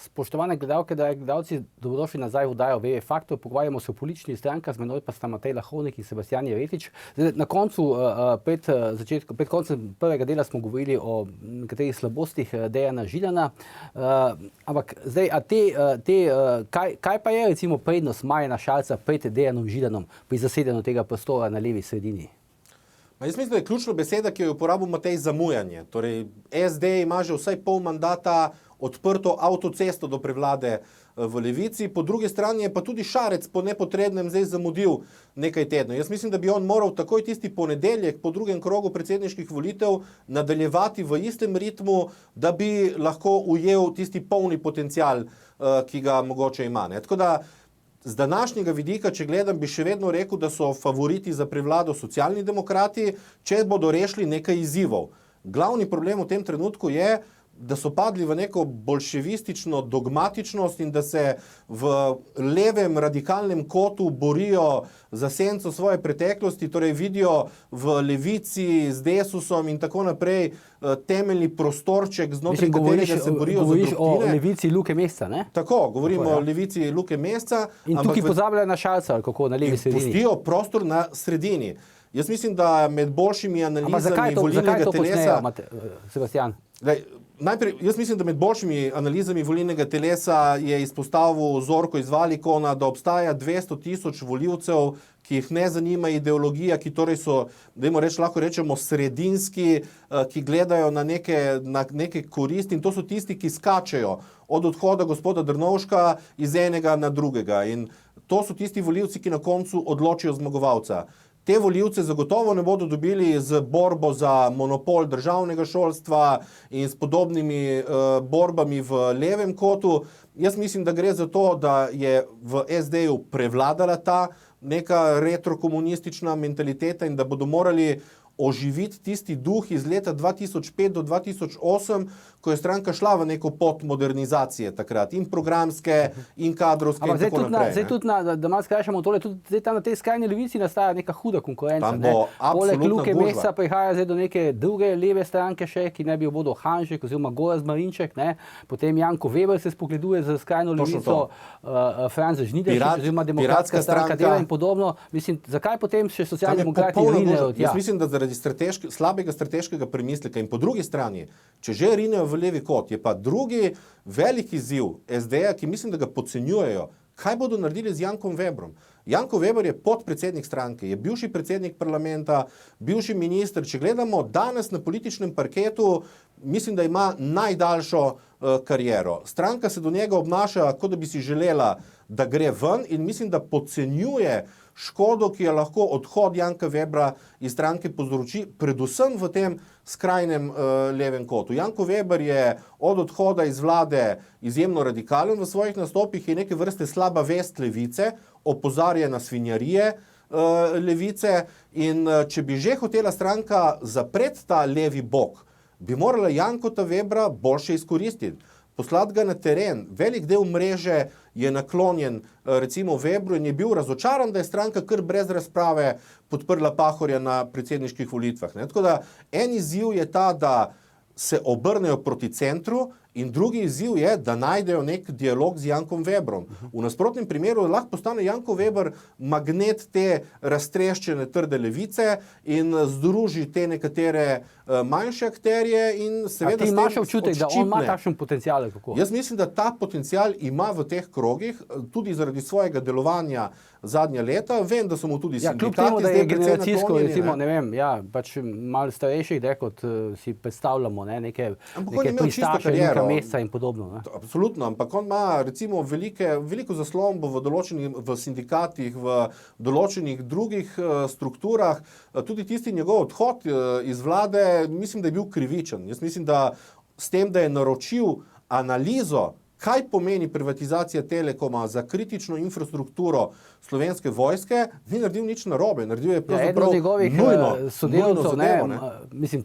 Spoštovane gledalke, dragi gledalci, dobrodošli nazaj v oddajo Faktor. Pogovarjamo se o političnih strankah, z menoj pa sta Matej Lahovnik in Sebastijan Jeretič. Na koncu, pred koncem prvega dela smo govorili o nekaterih slabostih Dejana Židana. Ampak zdaj, kaj pa je recimo prednost Marjana Šarca pred Dejanom Židanom pri zasedanju tega prostora na levi sredini? Jaz mislim, da je ključna beseda, ki jo je uporabil Matej, zamujanje. Torej, SD ima že vsaj pol mandata odprto avtocesto do prevlade v levici, po drugi strani je pa tudi Šarec po nepotrebnem zdaj zamudil nekaj tednov. Jaz mislim, da bi on moral takoj tisti ponedeljek po drugem krogu predsedniških volitev nadaljevati v istem ritmu, da bi lahko ujel tisti polni potencial, ki ga mogoče ima. Tako da z današnjega vidika, če gledam, bi še vedno rekel, da so favoriti za prevlado socialni demokrati, če bodo rešili nekaj izzivov. Glavni problem v tem trenutku je, da so padli v neko bolševistično dogmatičnost in da se v levem radikalnem kotu borijo za senco svoje preteklosti, torej vidijo v levici z Desusom in tako naprej temeljni prostorček, znotraj katerega se borijo za drobtine. Govoriš o levici Luke Mesca, ne? Tako, govorimo o levici Luke Mesca. In tukaj pozabljajo na Šarca, kako na levi sredini. Pustijo prostor na sredini. Jaz mislim, da med boljšimi analizami volilnega telesa... Sebastijan? Najprej, jaz mislim, da med boljšimi analizami volilnega telesa je izpostavil Zorko iz Valikona, da obstaja 200,000 volivcev, ki jih ne zanima ideologija, ki torej so, lahko rečemo, sredinski, ki gledajo na neke koristi, in to so tisti, ki skačejo od odhoda gospoda Drnovška iz enega na drugega. In to so tisti volivci, ki na koncu odločijo zmagovalca. Te volivce zagotovo ne bodo dobili z borbo za monopol državnega šolstva in s podobnimi borbami v levem kotu. Jaz mislim, da gre za to, da je v SD-ju prevladala ta neka retrokomunistična mentaliteta in da bodo morali oživiti tisti duh iz leta 2005 do 2008, ko je stranka šla v neko pot modernizacije takrat, in programske, in kadrovske, in tako naprej. Zdaj tudi, da malo skrajšamo tole, tudi tam na tej skrajni levici nastaja neka huda konkurenca. Tam bo absolutna Poleg Luke gužva. Mesca prihaja zdaj do neke druge leve stranke še, ki ne bi jo bodo Hanžek oziroma Gorazd Marinček, ne? Potem Janko Weber se spogleduje z skrajno levico, Franz Žnidaršič oziroma Demokratska stranka dela in podobno. Mislim, zakaj potem še socialdemokrati rinejo tja? Jaz mislim, da zaradi slabega strateškega premisleka in po drugi strani, če že rinejo v levi kot, je pa drugi veliki izziv SD-ja, ki mislim, da ga podcenjujejo. Kaj bodo naredili z Jankom Webrom? Janko Weber je podpredsednik stranke, je bivši predsednik parlamenta, bivši minister. Če gledamo danes na političnem parketu, mislim, da ima najdaljšo kariero. Stranka se do njega obnaša, kot da bi si želela, da gre ven, in mislim, da podcenjuje škodo, ki je lahko odhod Janka Webra iz stranke povzroči, predvsem v tem skrajnem levem kotu. Janko Weber je od odhoda iz vlade izjemno radikalen v svojih nastopih, je neke vrste slaba vest levice, opozarja na svinjarije levice, in če bi že hotela stranka zapreti ta levi bok, bi morala Jankota Webra boljše izkoristiti. Poslati ga na teren. Velik del mreže je naklonjen recimo Webru in je bil razočaran, da je stranka kar brez razprave podprla Pahorja na predsedniških volitvah. Tako da en izziv je ta, da se obrnejo proti centru, in drugi izziv je, da najdejo nek dialog z Jankom Webrom. V nasprotnem primeru lahko postane Janko Weber magnet te raztreščene trde levice in združi te nekatere manjše akterje in seveda s tem odščipne. A ti imaš občutek, da on ima takšen potencial? Jaz mislim, da ta potencial ima v teh krogih, tudi zaradi svojega delovanja zadnja leta. Vem, da so mu tudi sindikati kljub temu, da je zdaj precej generacijsko, naklonjeni, recimo, ne vem, pač malo starejših, kot si predstavljamo, neke pristaše Luka Mesca in podobno. Absolutno, ampak on ima recimo veliko zaslombo v sindikatih, v določenih drugih strukturah. Tudi tisti njegov odhod iz vlade, mislim, da je bil krivičen. Jaz mislim, da s tem, da je naročil analizo, kaj pomeni privatizacija Telekoma za kritično infrastrukturo Slovenske vojske, ni naredil nič narobe. Naredil je pravzaprav nujno sodelavcev, zadevo.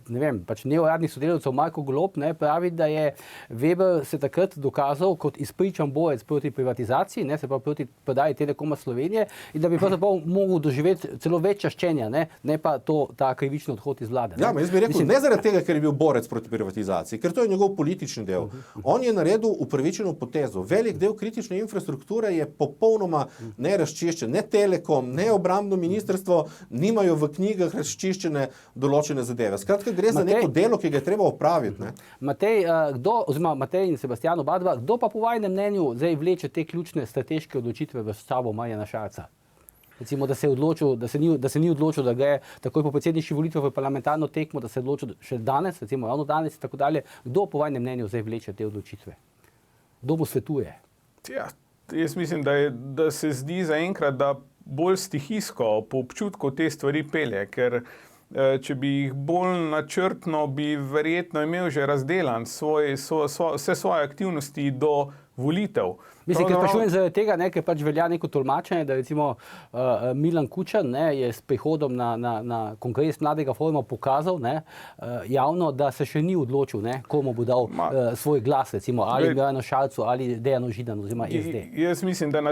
Ne vem, pač neuradnih sodelavcev Marko Golob pravi, da je Weber se takrat dokazal kot izpričan bojec proti privatizaciji, se pravi proti prodaji Telekoma Slovenije, in da bi pravzaprav mogel doživeti celo več čaščenja, ne pa ta krivični odhod iz vlade. Ja, jaz bi rekel, ne zaradi tega, ker je bil borec proti privatizaciji, ker to je njegov politični del. On je naredil upravičeno eno potezo. Velik del kritične infrastrukture je popolnoma nerazčiščen. Ne Telekom, ne obrambno ministrstvo nimajo v knjigah razčiščene določene zadeve. Skratka, gre za neko delo, ki ga je treba opraviti. Ne? Matej in Sebastian obadva, kdo pa po vajnem mnenju zdaj vleče te ključne strateške odločitve v štabo Marjana Šarca? Recimo, da se ni odločil, da gre takoj po predsedniških volitvah v parlamentarno tekmo, da se je odločil še danes, recimo ravno danes in tako dalje. Kdo po vajnem mnenju zdaj vleče te odločitve? Kdo mu svetuje? Ja, jaz mislim, da se zdi zaenkrat, da bolj stihijsko po občutku te stvari pelje, ker če bi jih bolj načrtno, bi verjetno imel že razdelan vse svoje aktivnosti do volitev. Mislim, ker sprašujem zaradi tega, ker pač velja neko tolmačenje, da recimo Milan Kučan je s prihodom na kongres Mladega foruma pokazal javno, da se še ni odločil, komu bo dal svoj glas, recimo ali Marjanu Šarcu ali Dejanu Židanu oziroma SD. Jaz mislim, da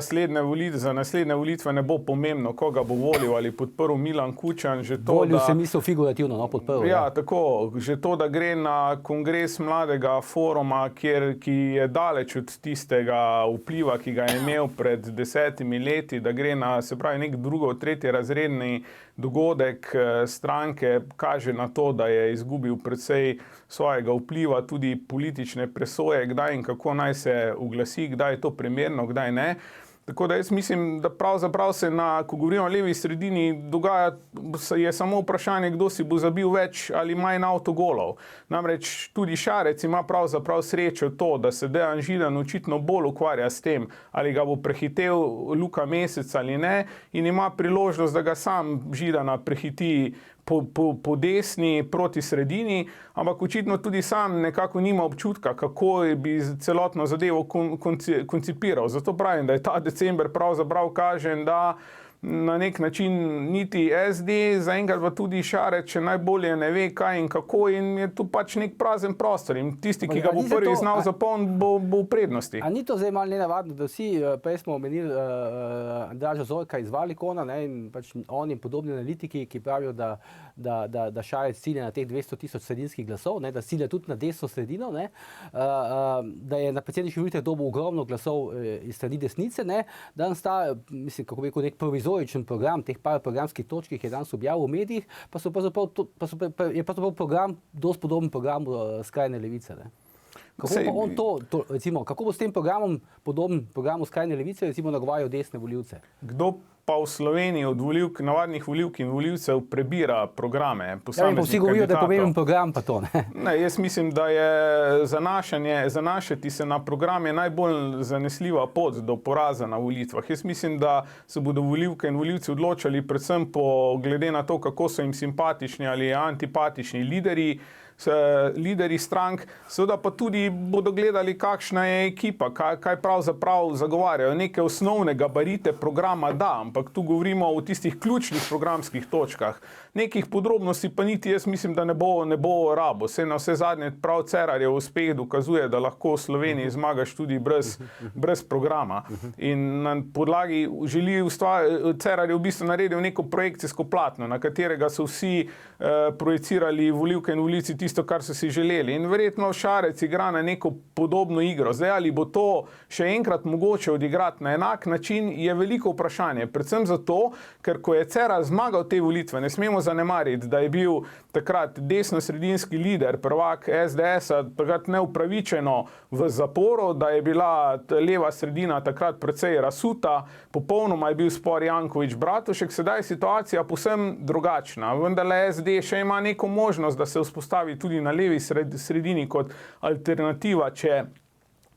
za naslednje volitve ne bo pomembno, koga bo volil ali podprl Milan Kučan. Volil se mislil figurativno, podprl. Ja, tako. Že to, da gre na kongres Mladega foruma, ki je daleč od tistega vpliva, ki ga je imel pred 10 leti, da gre na, se pravi, nek drugo, tretji razredni dogodek stranke, kaže na to, da je izgubil precej svojega vpliva, tudi politične presoje, kdaj in kako naj se uglasi, kdaj je to primerno, kdaj ne. Tako da jaz mislim, da pravzaprav se ko govorimo o levi sredini, dogaja, je samo vprašanje, kdo si bo zabil več ali manj avtogolov. Namreč tudi Šarec ima pravzaprav srečo to, da se Dejan Židan očitno bolj ukvarja s tem, ali ga bo prehitel Luka Mesec ali ne, in ima priložnost, da ga sam Židana prehiti po desni proti sredini, ampak očitno tudi sam nekako nima občutka, kako bi celotno zadevo koncipiral. Zato pravim, da je ta december pravzaprav kažen, da na nek način niti SD, zaenkrat pa tudi Šarec še najbolje ne ve, kaj in kako, in je tu pač nek prazen prostor. In tisti, ki ga bo prvi znal zapolniti, bo v prednosti. A ni to zdaj malo nenavadno, da vsi, prej smo omenili Andraža Zorka iz Zakona, in pač oni podobni analitiki, ki pravijo, da Šarec cilja na teh 200.000 sredinskih glasov, da cilja tudi na desno sredino, da je na predsedniških volitvah dobil ogromno glasov iz strani desnice, danes ta, mislim, kako bi rekel, nek provizoričen program, teh par programskih točk, ki je danes objavil v medijih, pa je pravzaprav program dosti podoben programu skrajne levice. Kako bo s tem programom, podoben programu skrajne levice, recimo nagovarjal desne volivce? Kdo pa v Sloveniji od navadnih volivk in volivcev prebira programe posameznih vsi govorijo, da je pomemben program, pa to ne. Jaz mislim, da je zanašati se na program je najbolj zanesljiva pot do poraza na volitvah. Jaz mislim, da se bodo volivke in volivci odločali predvsem glede na to, kako so jim simpatični ali antipatični lideri strank, seveda pa tudi bodo gledali, kakšna je ekipa, kaj pravzaprav zagovarjajo. Neke osnovne gabarite programa ampak tu govorimo o tistih ključnih programskih točkah. Nekih podrobnosti pa niti jaz mislim, da ne bo rabo. Na vse zadnje prav Cerarjev uspeh dokazuje, da lahko v Sloveniji zmagaš tudi brez programa. In na podlagi Cerarjev v bistvu naredil neko projekcijsko platno, na katerega so vsi projicirali volivke in volivci tisto, kar so si želeli. In verjetno Šarec igra na neko podobno igro. Zdaj, ali bo to še enkrat mogoče odigrati na enak način, je veliko vprašanje. Predvsem zato, ker ko je Cerar zmagal te volitve, ne smemo zanemariti, da je bil takrat desno-sredinski lider, prvak SDS-a, takrat neupravičeno v zaporu, da je bila leva sredina takrat precej razsuta, popolnoma je bil spor Janković-Bratušek, sedaj je situacija povsem drugačna. Vendarle SD še ima neko možnost, da se vzpostavi tudi na levi sredini kot alternativa, če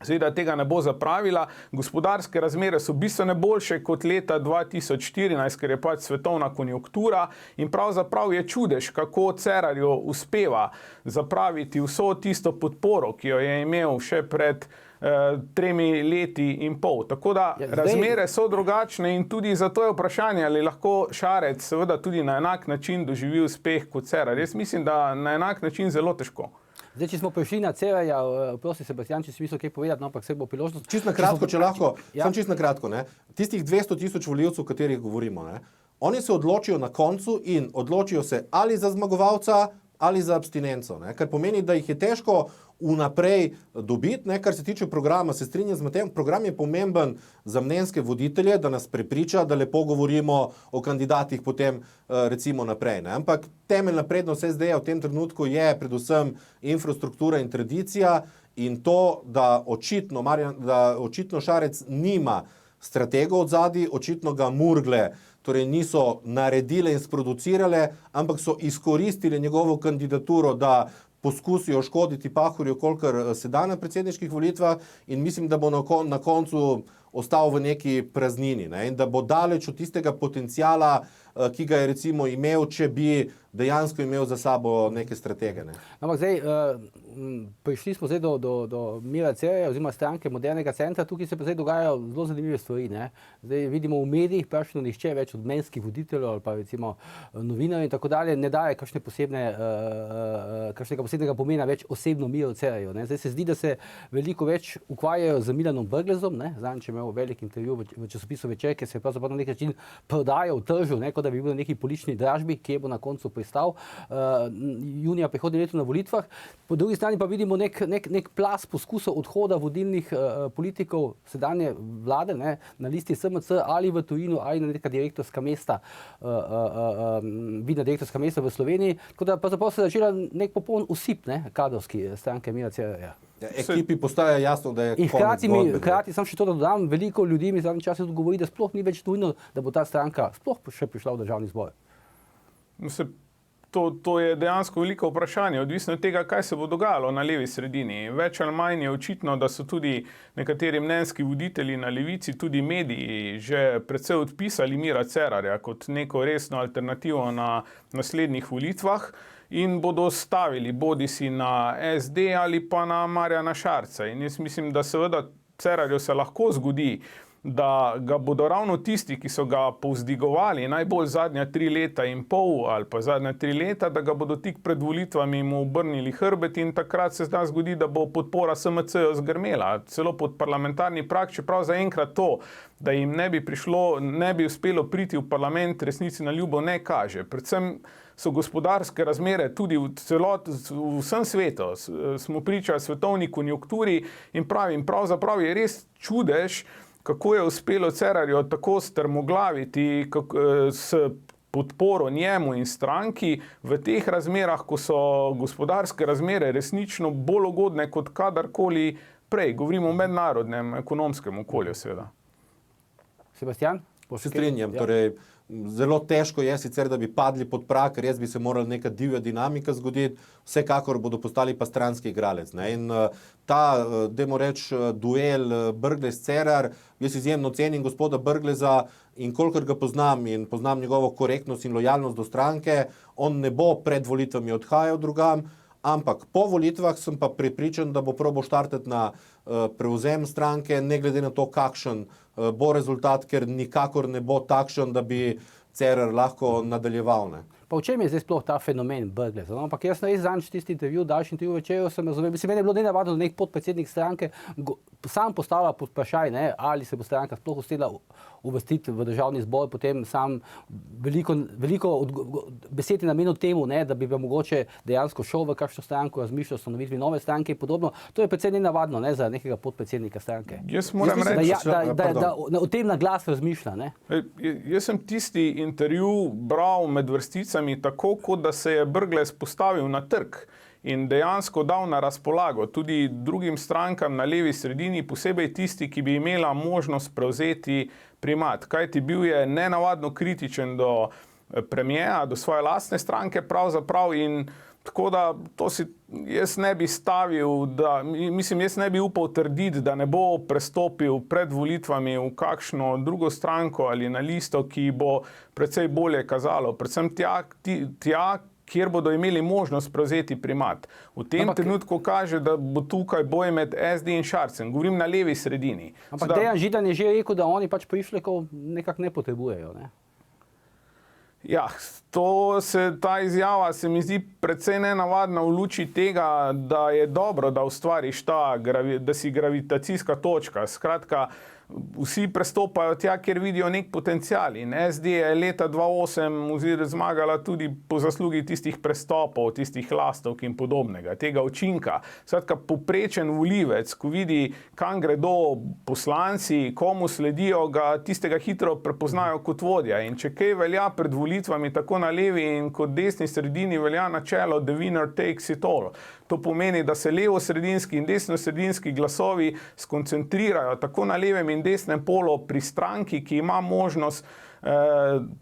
seveda tega ne bo zapravila. Gospodarske razmere so bistveno boljše kot leta 2014, ker je pač svetovna konjunktura, in pravzaprav je čudež, kako Cerarju uspeva zapraviti vso tisto podporo, ki jo je imel še pred 3 leti in pol. Tako da razmere so drugačne in tudi zato je vprašanje, ali lahko Šarec seveda tudi na enak način doživi uspeh kot Cerar. Jaz mislim, da na enak način zelo težko. Zdaj, če smo prišli na Cerarja, prosti Sebastian, če si mislil kaj povedati, ampak se bo priložnost. Čisto na kratko, če lahko, samo čisto na kratko, tistih 200.000 volivcev, o katerih govorimo, oni se odločijo na koncu in odločijo se ali za zmagovalca ali za abstinenco, kar pomeni, da jih je težko vnaprej dobiti. Kar se tiče programa, se strinjam z Matejem, program je pomemben za mnenjske voditelje, da nas prepriča, da lepo govorimo o kandidatih potem recimo naprej. Ampak temeljna prednost SD-ja v tem trenutku je predvsem infrastruktura in tradicija in to, da očitno Šarec nima strategov odzadaj, očitno ga Murgle torej niso naredile in sproducirale, ampak so izkoristili njegovo kandidaturo, da poskusijo škoditi Pahorju, kolikor se da na predsedniških volitvah in mislim, da bo na koncu ostal v neki praznini in da bo daleč od tistega potencijala, ki ga je recimo imel, če bi dejansko imel za sabo neke stratege. Ampak zdaj, prišli smo zdaj do Mira Cerarja oziroma stranke Modernega centra, tukaj se pa zdaj dogajajo zelo zanimive stvari. Zdaj vidimo v medijih, praktično nihče več od mnenjskih voditeljev ali pa recimo novinarjev in tako dalje ne daje kakšnega posebnega pomena več osebno Miru Cerarju. Zdaj se zdi, da se veliko več ukvarjajo z Milanom Brglezom, zadnjič je imel velik intervju v časopisu Večer, ki se je pravzaprav na nek način prodajal, tržil, kot da bi bil na neki politični dražbi, kje bo na koncu pristal junija prihodnje leto na volitvah. Po drugi strani pa vidimo nek plaz poskusov odhoda vodilnih politikov sedanje vlade na listi SMC ali v tujino ali na neka direktorska mesta, vidna direktorska mesta v Sloveniji. Tako da pravzaprav se je začela nek popoln usip kadrovski stranke Mira Cerarja. Ekipi postaja jasno, da je konec zgodbe. Hkrati sam še to dodam, veliko ljudi mi zadnji čas govori, da sploh ni več nujno, da bo ta stranka sploh še prišla v državni zbor. To je dejansko veliko vprašanje, odvisno od tega, kaj se bo dogajalo na levi sredini. Več ali manj je očitno, da so tudi nekateri mnenjski voditelji na levici, tudi mediji, že precej odpisali Mira Cerarja kot neko resno alternativo na naslednjih volitvah in bodo stavili bodisi na SD ali pa na Marjana Šarca. In jaz mislim, da seveda Cerarju se lahko zgodi, da ga bodo ravno tisti, ki so ga povzdigovali najbolj zadnja 3 leta in pol ali pa zadnja 3 leta, da ga bodo tik pred volitvami mu obrnili hrbet in takrat se zgodi, da bo podpora SMC-ju zgrmela, celo pod parlamentarni prag, čeprav zaenkrat to, da jim ne bi uspelo priti v parlament, resnici na ljubo ne kaže. Predvsem so gospodarske razmere tudi v vsem svetu, smo priča svetovni konjunkturi in pravzaprav je res čudež, kako je uspelo Cerarju tako strmoglaviti s podporo njemu in stranki v teh razmerah, ko so gospodarske razmere resnično bolj ugodne kot kadarkoli prej. Govorimo o mednarodnem ekonomskem okolju, seveda. Sebastian? Se strinjam, torej zelo težko je sicer, da bi padli pod prag, res bi se morala neka divja dinamika zgoditi, vsekakor bodo postali pa stranski igralec. In ta, dajmo reči, duel Brglez-Cerar, jaz izjemno cenim gospoda Brgleza in kolikor ga poznam in poznam njegovo korektnost in lojalnost do stranke, on ne bo pred volitvami odhajal drugam, ampak po volitvah sem pa prepričan, da bo probal štartati na prevzem stranke, ne glede na to, kakšen bo rezultat, ker nikakor ne bo takšen, da bi Cerar lahko nadaljeval. Pa v čem je zdaj sploh ta fenomen Brgleza? Ampak jaz res zadnjič tisti intervju, daljši intervju Večeru sem razumel, meni je bilo nenavadno, da nek podpredsednik stranke sam postavlja pod vprašaj, ali se bo stranka sploh uspela uvrstiti v državni zbor, potem sam veliko besed je namenil temu, da bi mogoče dejansko šel v kakšno stranko, razmišljal o ustanovitvi nove stranke in podobno. To je precej nenavadno za nekega podpredsednika stranke. Jaz moram reči, da o tem na glas razmišlja. Jaz sem tisti intervju bral med vrsticami tako, kot da se je Brglez postavil na trg in dejansko dal na razpolago tudi drugim strankam na levi sredini, posebej tisti, ki bi imela možnost prevzeti primat. Kajti bil je nenavadno kritičen do premijera, do svoje lastne stranke pravzaprav in tako da to si jaz ne bi stavil, jaz ne bi upal trditi, da ne bo prestopil pred volitvami v kakšno drugo stranko ali na listo, ki bo precej bolje kazalo. Predvsem tja, kjer bodo imeli možnost prevzeti primat. V tem trenutku kaže, da bo tukaj boj med SD in Šarcem. Govorim na levi sredini. Ampak Dejan Židan je že rekel, da oni pač prišlekov nekako ne potrebujejo. Ja, ta izjava se mi zdi precej nenavadna v luči tega, da je dobro, da ustvariš da si gravitacijska točka. Skratka, vsi prestopajo tja, kjer vidijo nek potencial. In SD je leta 2008 zmagala tudi po zaslugi tistih prestopov, tistih lastovk in podobnega, tega učinka. Skratka, povprečen volivec, ko vidi, kam gredo poslanci, komu sledijo, ga tistega hitro prepoznajo kot vodja. In če kaj velja pred volitvami, tako na levi in kot desni sredini velja načelo the winner takes it all. To pomeni, da se levosredinski in desnosredinski glasovi skoncentrirajo tako na levem in desnem polu pri stranki, ki ima možnost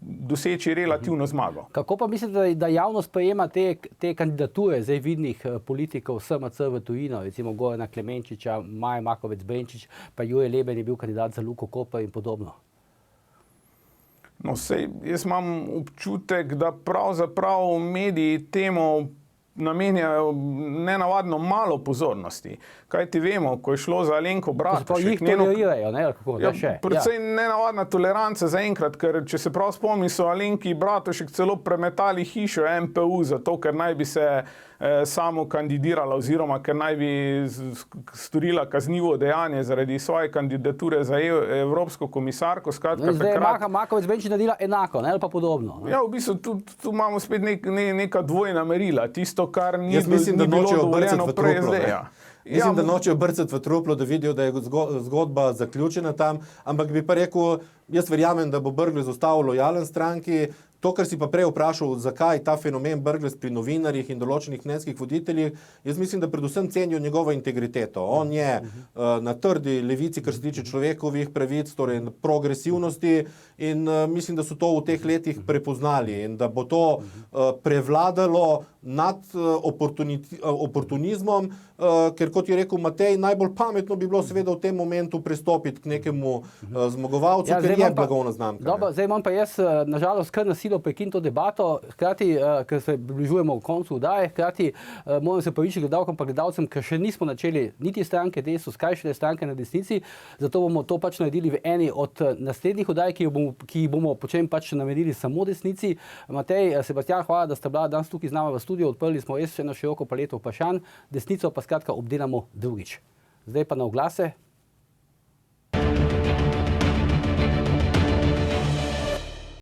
doseči relativno zmago. Kako pa mislite, da javnost sprejema te kandidature zdaj vidnih politikov SMC v tujino, recimo Gorana Klemenčiča, Maja Makovec-Brenčič, pa Jure Leben je bil kandidat za Luko Koper in podobno? No, sej, jaz imam občutek, da pravzaprav mediji temu namenjajo nenavadno malo pozornosti. Kaj ti vemo, ko je šlo za Alenko Bratušek? Jih tolerirajo, ne? Predvsej nenavadna toleranca zaenkrat, ker če se prav spomni, so Alenki Bratušek celo premetali hišo MPU, zato ker naj bi se samo kandidirala oziroma ker naj bi storila kaznivo dejanje zaradi svoje kandidature za evropsko komisarko. Skratka, zdaj je Makovec-Brenčič naredila enako, ne, ali pa podobno? Ja, v bistvu tu imamo spet neka dvojna merila. Tisto, kar ni bilo dovoljeno prej zdaj. Mislim, da nočejo brcati v truplo, da vidijo, da je zgodba zaključena tam, ampak bi pa rekel, jaz verjamem, da bo Brglez ostal lojalen stranki. To, kar si pa prej vprašal, zakaj ta fenomen Brglez pri novinarjih in določenih mnenjskih voditeljih, jaz mislim, da predvsem cenijo njegovo integriteto. On je na trdi levici, kar se tiče človekovih pravic, torej progresivnosti, in mislim, da so to v teh letih prepoznali in da bo to prevladalo nad oportunizmom, ker kot je rekel Matej, najbolj pametno bi bilo seveda v tem momentu pristopiti k nekemu zmagovalcu, ker je blagovna znamka. Dobro, zdaj imam pa jaz nažalost kar nasilo prekiniti to debato, hkrati, ker se približujemo v koncu oddaje, hkrati moram se pravičiti gledalkam pa gledalcem, ker še nismo načeli niti stranke Desus, kaj šele stranke na desnici, zato bomo to pač naredili v eni od naslednjih oddaj, ki bomo počem pač namenili samo desnici. Matej, Sebastian, hvala, da ste bila danes tukaj z nama v studiu, odprli smo res eno široko paleto vprašanj, desnico pa skratka obdelamo drugič. Zdaj pa na oglase.